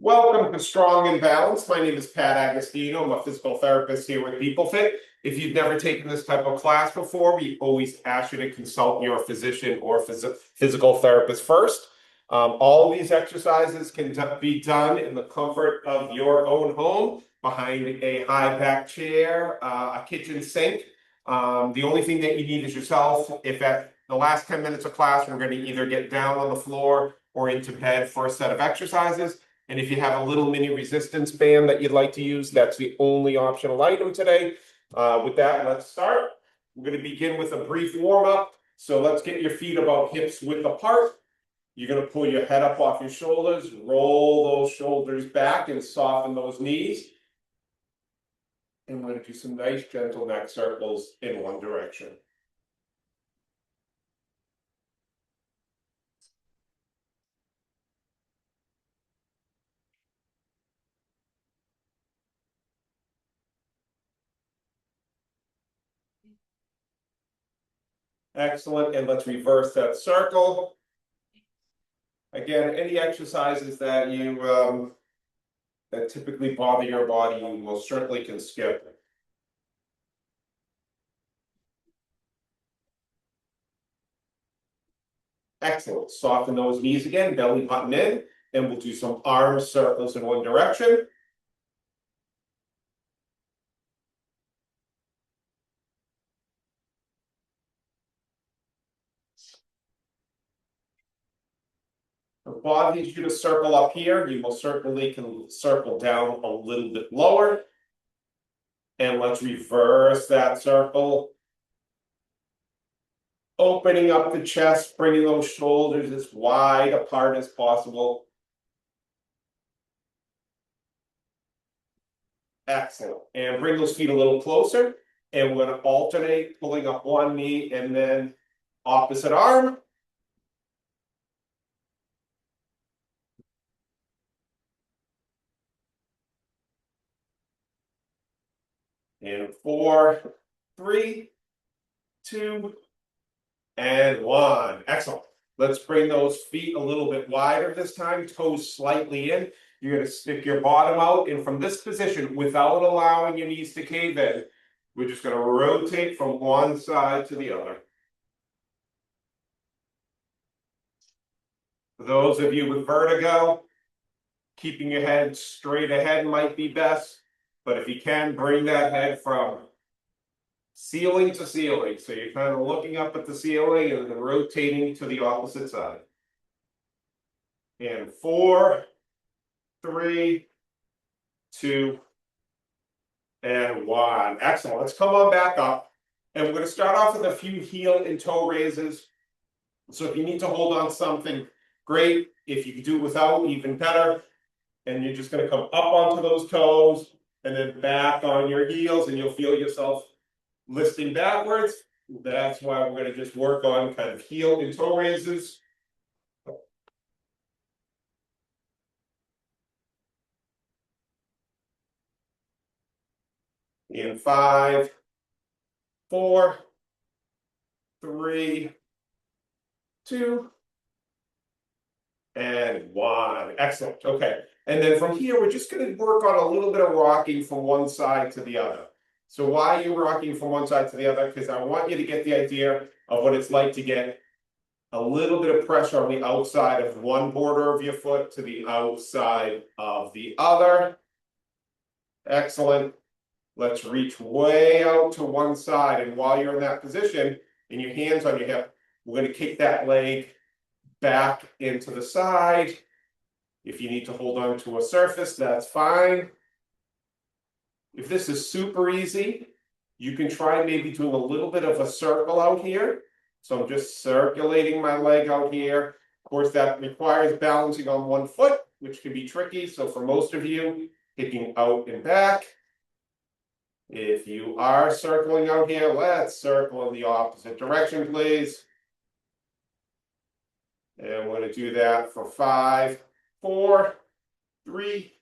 Welcome to Strong and Balanced. My name is Pat Agostino. I'm a physical therapist here with PeopleFit. If you've never taken this type of class before, we always ask you to consult your physician or physical therapist first. All of these exercises can be done in the comfort of your own home, behind a high back chair, a kitchen sink. The only thing that you need is yourself. If at the last 10 minutes of class, we're going to either get down on the floor or into bed for a set of exercises. And if you have a little mini resistance band that you'd like to use, that's the only optional item today. With that, let's start. We're going to begin with a brief warm-up. So let's get your feet about hips width apart. You're going to pull your head up off your shoulders, roll those shoulders back and soften those knees. And we're going to do some nice gentle neck circles in one direction. Excellent. And let's reverse that circle. Again, any exercises that you that typically bother your body, you most certainly can skip. Excellent. Soften those knees again, belly button in, and we'll do some arm circles in one direction. The body needs you to circle up here. You most certainly can circle down a little bit lower. And let's reverse that circle. Opening up the chest, bringing those shoulders as wide apart as possible. Excellent. And bring those feet a little closer. And we're going to alternate, pulling up one knee and then opposite arm. And 4, 3, 2, and 1. Excellent. Let's bring those feet a little bit wider this time, toes slightly in. You're going to stick your bottom out, and from this position, without allowing your knees to cave in, we're just going to rotate from one side to the other. For those of you with vertigo, keeping your head straight ahead might be best, but if you can, bring that head from ceiling to ceiling. So you're kind of looking up at the ceiling and then rotating to the opposite side. And 4, 3, 2, and 1. Excellent. Let's come on back up. And we're going to start off with a few heel and toe raises. So if you need to hold on something, great. If you can do it without, even better. And you're just going to come up onto those toes and then back on your heels, and you'll feel yourself lifting backwards. That's why we're going to just work on kind of heel and toe raises. In 5, 4, 3, 2, and 1. Excellent. Okay. And then from here, we're just going to work on a little bit of rocking from one side to the other. So why are you rocking from one side to the other? Because I want you to get the idea of what it's like to get a little bit of pressure on the outside of one border of your foot to the outside of the other. Excellent. Let's reach way out to one side. And while you're in that position and your hands on your hip, we're going to kick that leg back into the side. If you need to hold on to a surface, that's fine. If this is super easy, you can try maybe doing a little bit of a circle out here. So I'm just circulating my leg out here. Of course, that requires balancing on one foot, which can be tricky. So for most of you, kicking out and back. If you are circling out here, let's circle in the opposite direction, please. And we're going to do that for 5, 4, 3,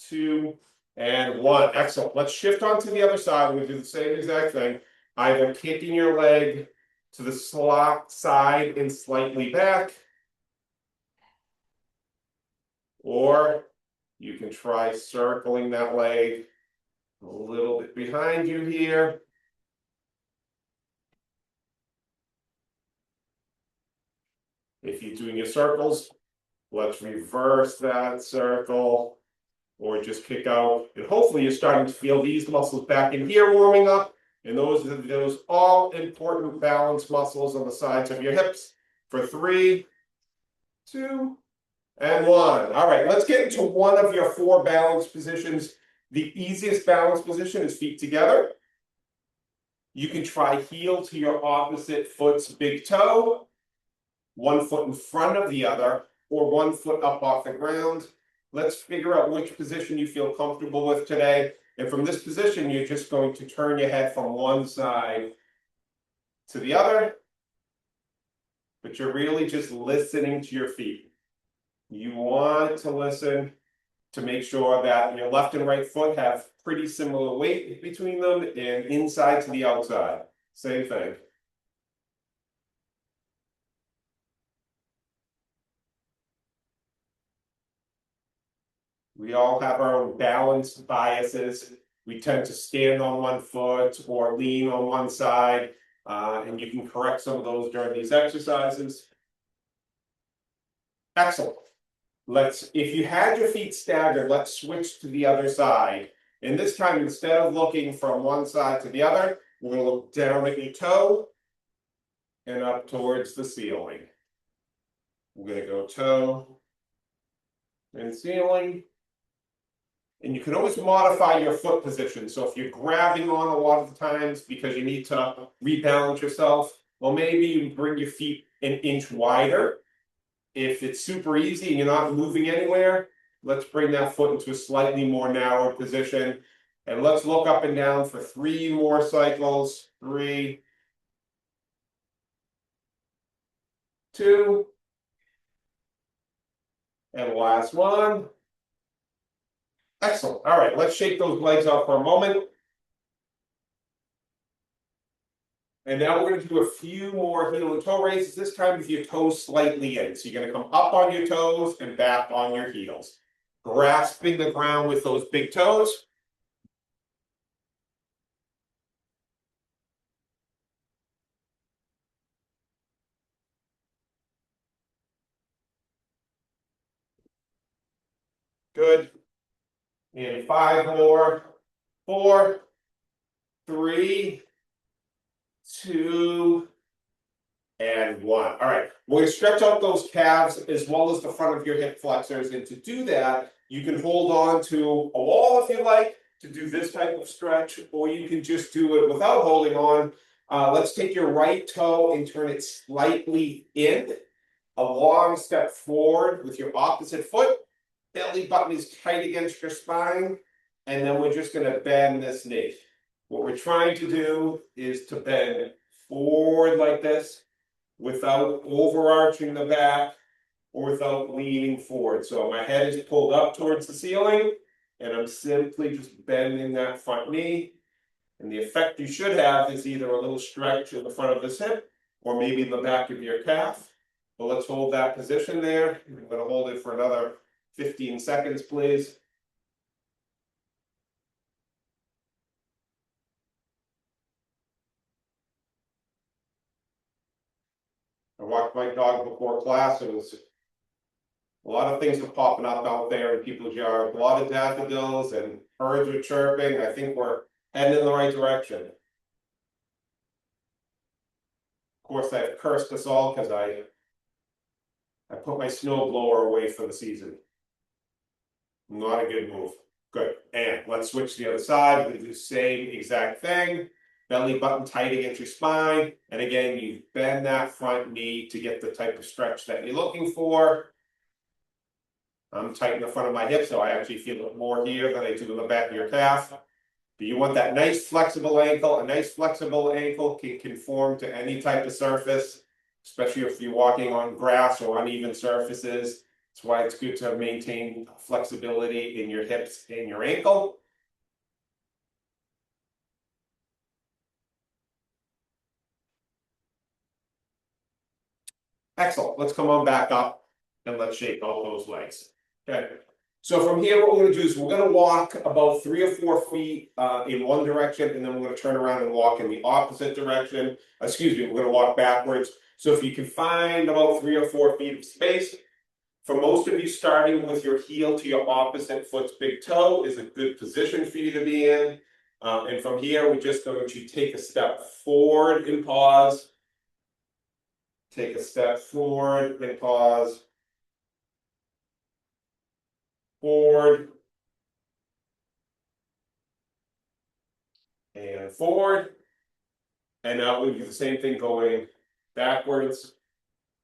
2, and 1. Excellent. Let's shift on to the other side. We're going to do the same exact thing. Either kicking your leg to the side and slightly back, or You can try circling that leg a little bit behind you here. If you're doing your circles, let's reverse that circle or just kick out. And hopefully you're starting to feel these muscles back in here warming up. And those are those all important balance muscles on the sides of your hips. For 3, 2, and 1. All right, let's get into one of your 4 balance positions. The easiest balance position is feet together. You can try heel to your opposite foot's big toe, 1 foot in front of the other, or 1 foot up off the ground. Let's figure out which position you feel comfortable with today. And from this position, you're just going to turn your head from one side to the other, but you're really just listening to your feet. You want to listen to make sure that your left and right foot have pretty similar weight between them, and inside to the outside. Same thing. We all have our own balance biases. We tend to stand on one foot or lean on one side, and you can correct some of those during these exercises. Excellent. If you had your feet staggered, let's switch to the other side. And this time, instead of looking from one side to the other, we're going to look down at your toe and up towards the ceiling. We're going to go toe and ceiling. And you can always modify your foot position. So if you're grabbing on a lot of the times because you need to rebalance yourself, well, maybe you bring your feet an inch wider. If it's super easy and you're not moving anywhere, let's bring that foot into a slightly more narrow position. And let's look up and down for 3 more cycles. 3, 2, and last one. Excellent. All right, let's shake those legs out for a moment. And now we're going to do a few more heel and toe raises, this time with your toes slightly in. So you're going to come up on your toes and back on your heels. Grasping the ground with those big toes. Good. And 5 more. 4, 3, 2, and 1. All right, we're going to stretch out those calves as well as the front of your hip flexors. And to do that, you can hold on to a wall if you like to do this type of stretch, or you can just do it without holding on. Let's take your right toe and turn it slightly in. A long step forward with your opposite foot. Belly button is tight against your spine. And then we're just going to bend this knee. What we're trying to do is to bend forward like this without overarching the back or without leaning forward. So my head is pulled up towards the ceiling and I'm simply just bending that front knee. And the effect you should have is either a little stretch in the front of this hip or maybe in the back of your calf. But let's hold that position there. I'm going to hold it for another 15 seconds, please. I walked my dog before class. It was a lot of things were popping up out there in people's yards. A lot of daffodils and birds were chirping. I think we're heading in the right direction. Of course, I've cursed us all because I put my snow blower away for the season. Not a good move. Good. And let's switch to the other side. We're going to do the same exact thing. Belly button tight against your spine. And again, you bend that front knee to get the type of stretch that you're looking for. I'm tight in the front of my hip, so I actually feel it more here than I do in the back of your calf. But you want that nice flexible ankle. A nice flexible ankle can conform to any type of surface, especially if you're walking on grass or uneven surfaces. That's why it's good to maintain flexibility in your hips and your ankle. Excellent. Let's come on back up and let's shake all those legs. Okay. So from here, what we're gonna do is we're gonna walk about 3 or 4 feet in one direction, and then we're gonna turn around and walk in the opposite direction. Excuse me, we're gonna walk backwards. So if you can find about 3 or 4 feet of space, for most of you, starting with your heel to your opposite foot's big toe is a good position for you to be in. And from here, we're just going to take a step forward and pause. Take a step forward and pause. Forward. And forward. And now we'll do the same thing going backwards.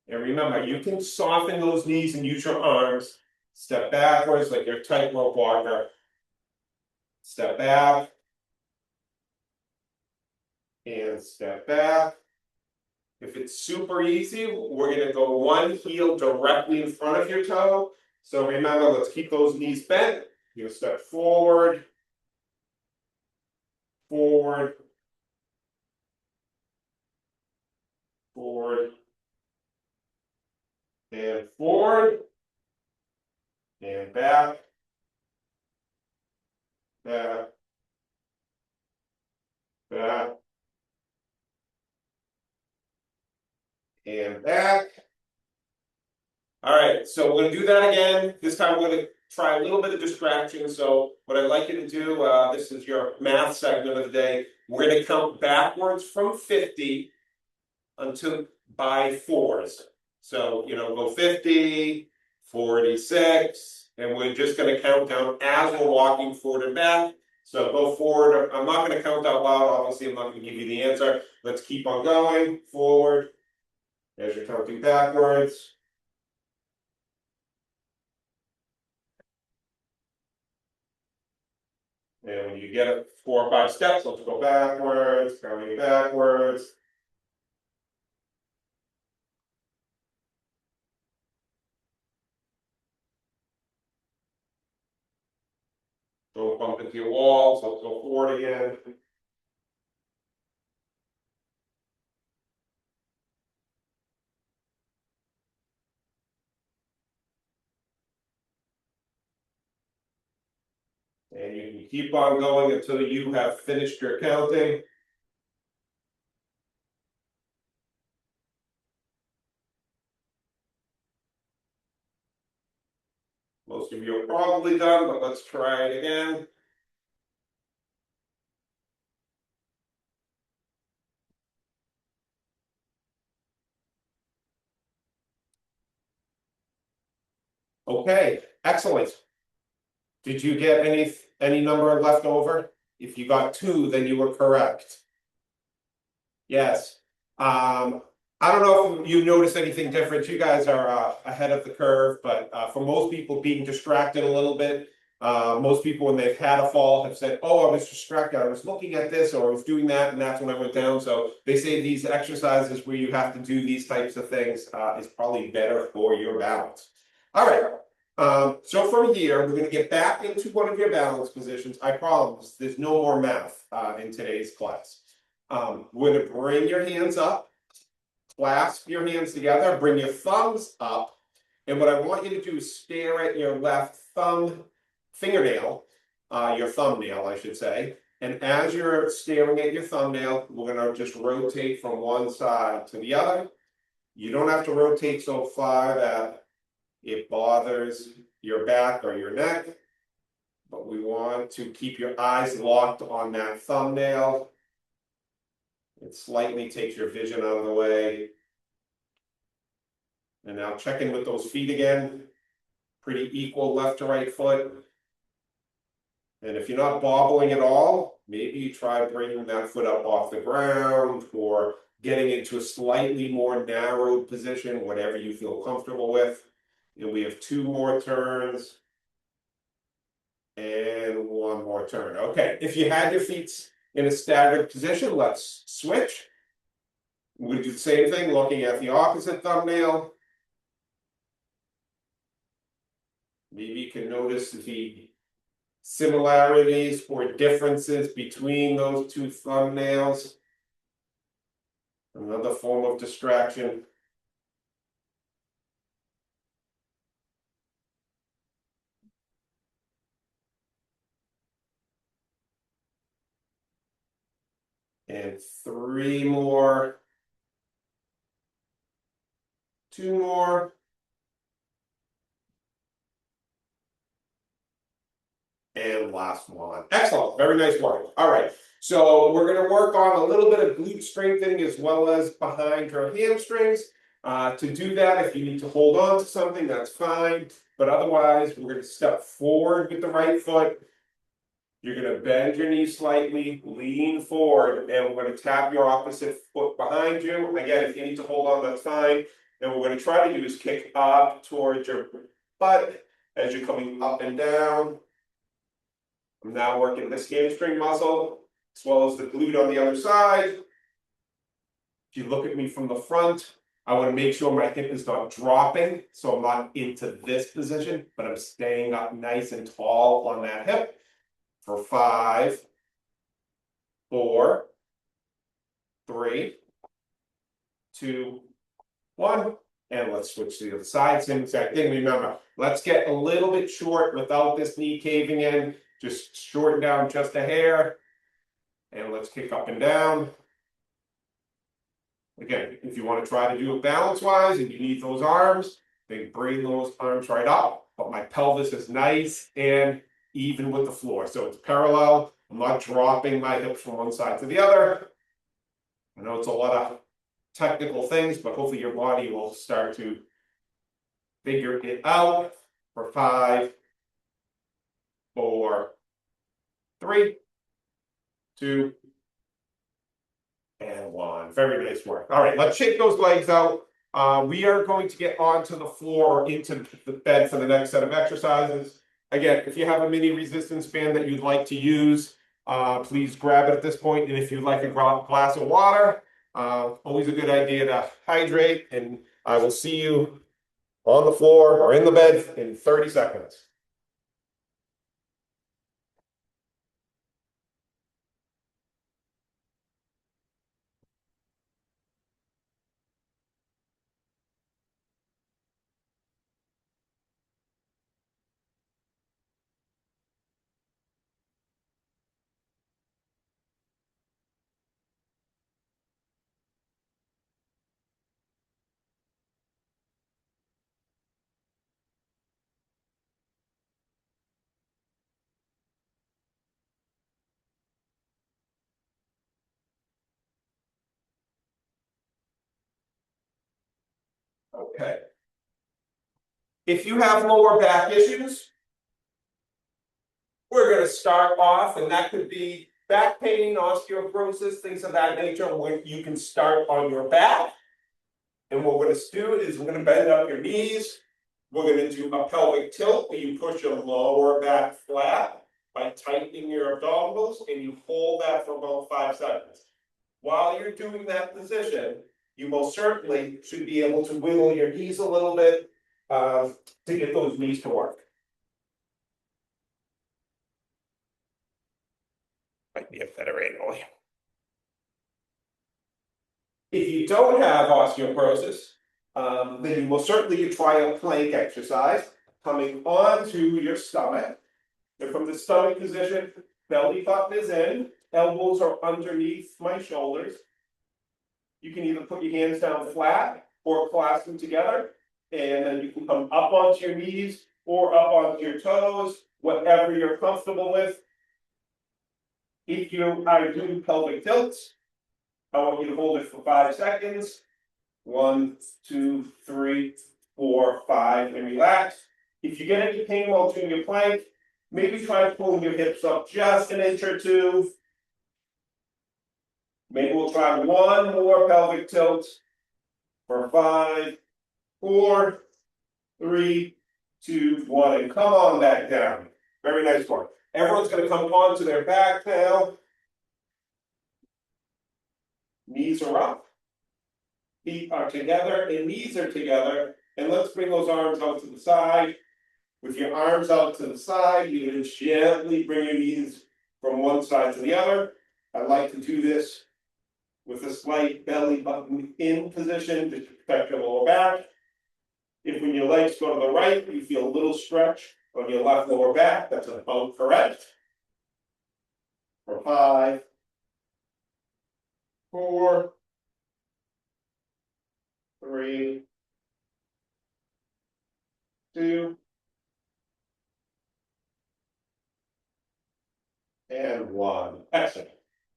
And remember, you can soften those knees and use your arms. Step backwards like your tightrope walker. Step back. And step back. If it's super easy, we're going to go one heel directly in front of your toe. So remember, let's keep those knees bent. You're going to step forward, forward, forward, and forward, and back, back, back, and back. All right, so we're going to do that again. This time we're going to try a little bit of distraction. So what I'd like you to do, this is your math segment of the day. We're going to count backwards from 50 until by fours. So, go 50, 46, and we're just going to count down as we're walking forward and back. So go forward. I'm not going to count out loud. Obviously, I'm not going to give you the answer. Let's keep on going forward as you're counting backwards. And when you get 4 or 5 steps, let's go backwards, counting backwards. Don't bump into your walls. Let's go forward again. And you can keep on going until you have finished your counting. Most of you are probably done, but let's try it again. Okay, excellent. Did you get any number left over? If you got 2, then you were correct. Yes. I don't know if you noticed anything different. You guys are ahead of the curve, but for most people being distracted a little bit, most people when they've had a fall have said, oh, I was distracted. I was looking at this or I was doing that and that's when I went down. So they say these exercises where you have to do these types of things is probably better for your balance. All right. So from here, we're going to get back into one of your balance positions. I promise there's no more math in today's class. We're going to bring your hands up, clasp your hands together, bring your thumbs up, and what I want you to do is stare at your left fingernail, your thumbnail, I should say. And as you're staring at your thumbnail, we're going to just rotate from one side to the other. You don't have to rotate so far that it bothers your back or your neck, but we want to keep your eyes locked on that thumbnail. It slightly takes your vision out of the way. And now check in with those feet again. Pretty equal left to right foot. And if you're not bobbling at all, maybe you try bringing that foot up off the ground or getting into a slightly more narrowed position, whatever you feel comfortable with. And we have 2 more turns. And 1 more turn. Okay, if you had your feet in a staggered position, let's switch. We're going to do the same thing, looking at the opposite thumbnail. Maybe you can notice the similarities or differences between those 2 thumbnails. Another form of distraction. And 3 more. 2 more. And last one. Excellent. Very nice work. All right. So we're going to work on a little bit of glute strengthening as well as behind your hamstrings. To do that, if you need to hold on to something, that's fine. But otherwise, we're going to step forward with the right foot. You're going to bend your knee slightly, lean forward, and we're going to tap your opposite foot behind you. Again, if you need to hold on, that's fine. And what we're going to try to do is kick up towards your butt as you're coming up and down. I'm now working this hamstring muscle, as well as the glute on the other side. If you look at me from the front, I want to make sure my hip is not dropping, so I'm not into this position, but I'm staying up nice and tall on that hip. For 5, 4, 3, 2, 1. And let's switch to the other side. Same exact thing. Remember, let's get a little bit short without this knee caving in. Just shorten down just a hair. And let's kick up and down. Again, if you want to try to do it balance-wise and you need those arms, then bring those arms right up. But my pelvis is nice and even with the floor. So it's parallel. I'm not dropping my hips from one side to the other. I know it's a lot of technical things, but hopefully your body will start to figure it out. For 5, 4, 3, 2, and 1. Very nice work. All right, let's shake those legs out. We are going to get onto the floor or into the bed for the next set of exercises. Again, if you have a mini resistance band that you'd like to use, please grab it at this point. And if you'd like a glass of water, always a good idea to hydrate. And I will see you on the floor or in the bed in 30 seconds. Okay. If you have lower back issues, we're going to start off, and that could be back pain, osteoporosis, things of that nature, where you can start on your back. And what we're going to do is we're going to bend up your knees. We're going to do a pelvic tilt where you push your lower back flat by tightening your abdominals, and you hold that for about 5 seconds. While you're doing that position, you most certainly should be able to wiggle your knees a little bit to get those knees to work. Might be a better angle. If you don't have osteoporosis, then you will certainly try a plank exercise, coming onto your stomach. And from the stomach position, belly button is in, elbows are underneath my shoulders. You can either put your hands down flat or clasp them together, and then you can come up onto your knees or up onto your toes, whatever you're comfortable with. If you are doing pelvic tilts, I want you to hold it for 5 seconds. 1, 2, 3, 4, 5, and relax. If you get any pain while doing your plank, maybe try pulling your hips up just an inch or 2. Maybe we'll try one more pelvic tilt for 5, 4, 3, 2, 1, and come on back down. Very nice work. Everyone's going to come onto their back now. Knees are up. Feet are together and knees are together. And let's bring those arms out to the side. With your arms out to the side, you're going to gently bring your knees from one side to the other. I like to do this with a slight belly button in position to protect your lower back. If when your legs go to the right, you feel a little stretch on your left lower back, that's about correct. For 5, 4, 3, 2, and 1. Excellent.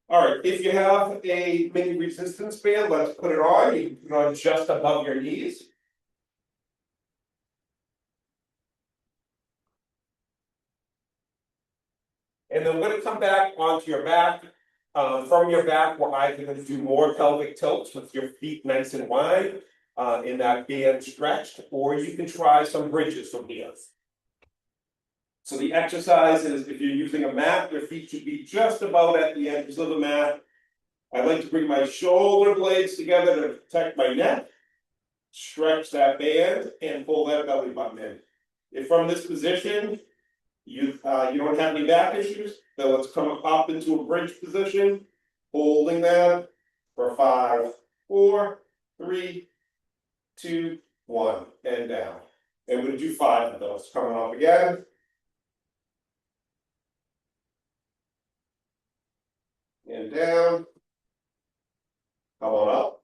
All right, if you have a mini resistance band, let's put it on. You can put it on just above your knees. And then we're going to come back onto your back. From your back, we're either going to do more pelvic tilts with your feet nice and wide in that band stretched, or you can try some bridges from here. So the exercise is, if you're using a mat, your feet should be just about at the edges of the mat. I like to bring my shoulder blades together to protect my neck. Stretch that band and pull that belly button in. If from this position, you don't have any back issues, then let's come up into a bridge position, holding that for 5, 4, 3, 2, 1, and down. And we're going to do 5 of those. Coming up again. And down. Come on up.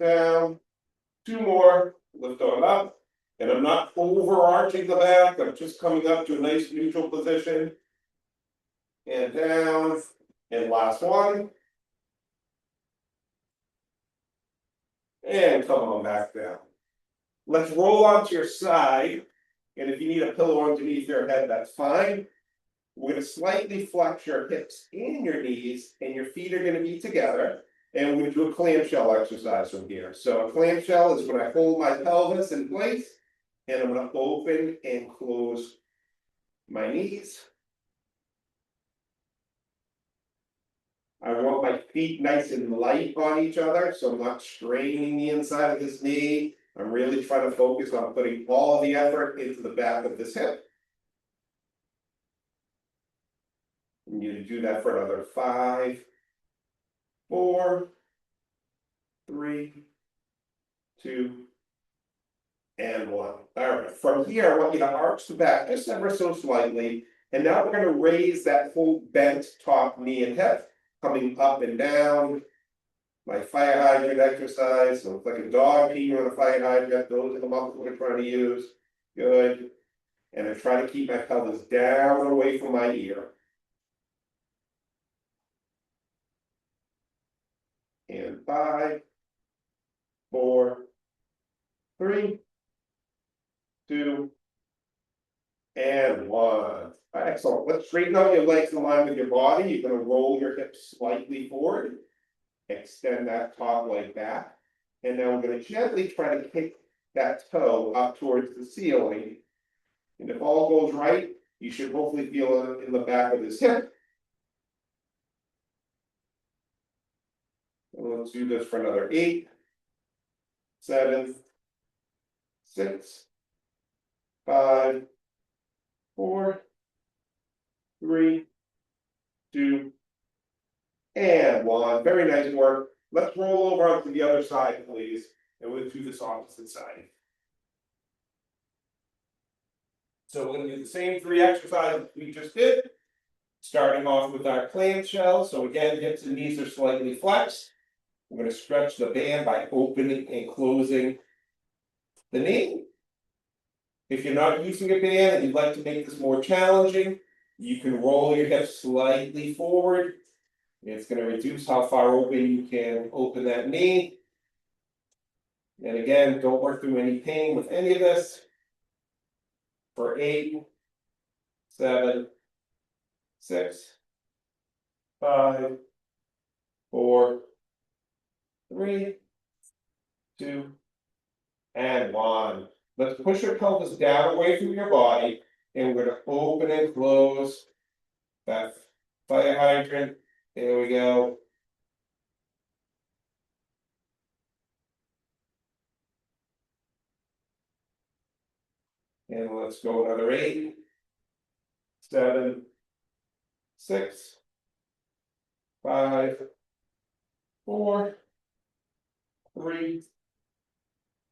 Down. 2 more. Lift on up. And I'm not overarching the back. I'm just coming up to a nice neutral position. And down. And last one. And come on back down. Let's roll onto your side. And if you need a pillow underneath your head, that's fine. We're going to slightly flex your hips and your knees, and your feet are going to be together. And we're going to do a clamshell exercise from here. So a clamshell is when I hold my pelvis in place, and I'm going to open and close my knees. I want my feet nice and light on each other, so I'm not straining the inside of this knee. I'm really trying to focus on putting all the effort into the back of this hip. I'm going to do that for another 5, 4, 3, 2, and 1. All right, from here, I want you to arch the back just ever so slightly. And now we're going to raise that full bent top knee and hip, coming up and down. My fire hydrant exercise, so it's like a dog peeing on a fire hydrant. Those are the muscles we're trying to use. Good. And I try to keep my pelvis down and away from my ear. And 5, 4, 3, 2, and 1. Excellent. Let's straighten out your legs in line with your body. You're going to roll your hips slightly forward. Extend that top leg back. And now we're going to gently try to kick that toe up towards the ceiling. And if all goes right, you should hopefully feel it in the back of this hip. And let's do this for another 8, 7, 6, 5, 4, 3, 2, and 1. Very nice work. Let's roll over onto the other side, please. And we'll do this opposite side. So we're going to do the same 3 exercises we just did. Starting off with our clamshell. So again, hips and knees are slightly flexed. We're going to stretch the band by opening and closing the knee. If you're not using a band and you'd like to make this more challenging, you can roll your hips slightly forward. It's going to reduce how far open you can open that knee. And again, don't work through any pain with any of this. For 8, 7, 6, 5, 4, 3, 2, and 1. Let's push your pelvis down away from your body, and we're going to open and close that fire hydrant. There we go. And let's go another 8, 7, 6, 5, 4, 3,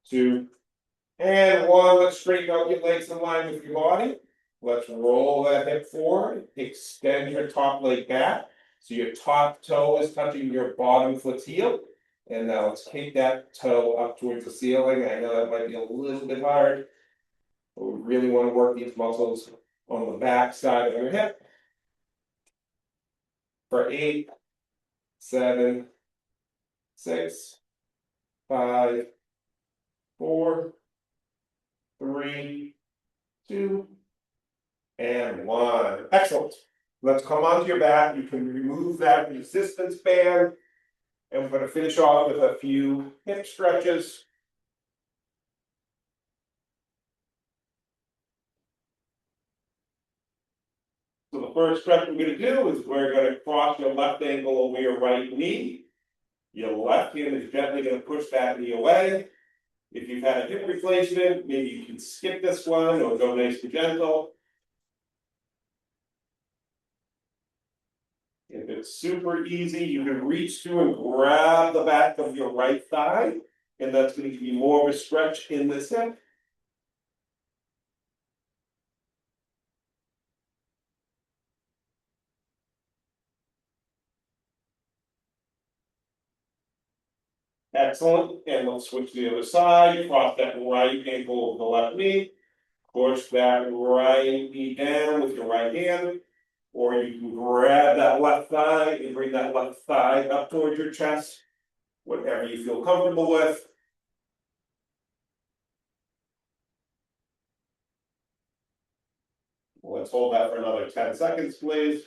2, and 1. Let's straighten out your legs in line with your body. Let's roll that hip forward, extend your top leg back. So your top toe is touching your bottom foot's heel. And now let's take that toe up towards the ceiling. I know that might be a little bit hard, but we really want to work these muscles on the back side of your hip. For 8, 7, 6, 5, 4, 3, 2, and 1. Excellent. Let's come onto your back. You can remove that resistance band. And we're going to finish off with a few hip stretches. So the first stretch we're going to do is we're going to cross your left ankle over your right knee. Your left hand is gently going to push that knee away. If you've had a hip replacement, maybe you can skip this one or go nice and gentle. If it's super easy, you can reach through and grab the back of your right thigh, and that's going to give you more of a stretch in this hip. Excellent. And let's switch to the other side. Cross that right ankle over the left knee. Push that right knee down with your right hand. Or you can grab that left thigh and bring that left thigh up towards your chest. Whatever you feel comfortable with. Let's hold that for another 10 seconds, please.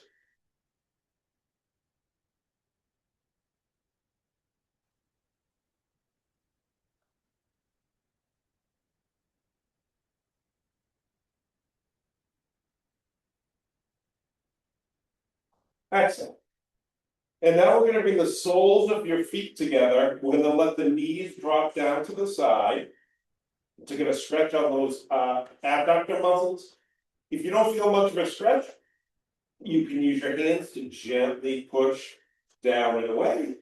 Excellent. And now we're going to bring the soles of your feet together. We're going to let the knees drop down to the side. To get a stretch on those abductor muscles. If you don't feel much of a stretch, you can use your hands to gently push down and away.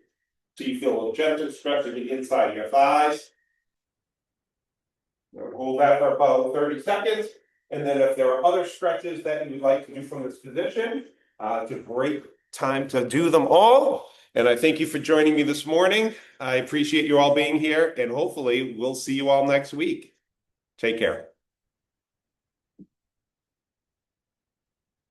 So you feel a gentle stretch of the inside of your thighs. Hold that for about 30 seconds. And then if there are other stretches that you would like to do from this position, it's a great time to do them all. And I thank you for joining me this morning. I appreciate you all being here, and hopefully we'll see you all next week. Take care.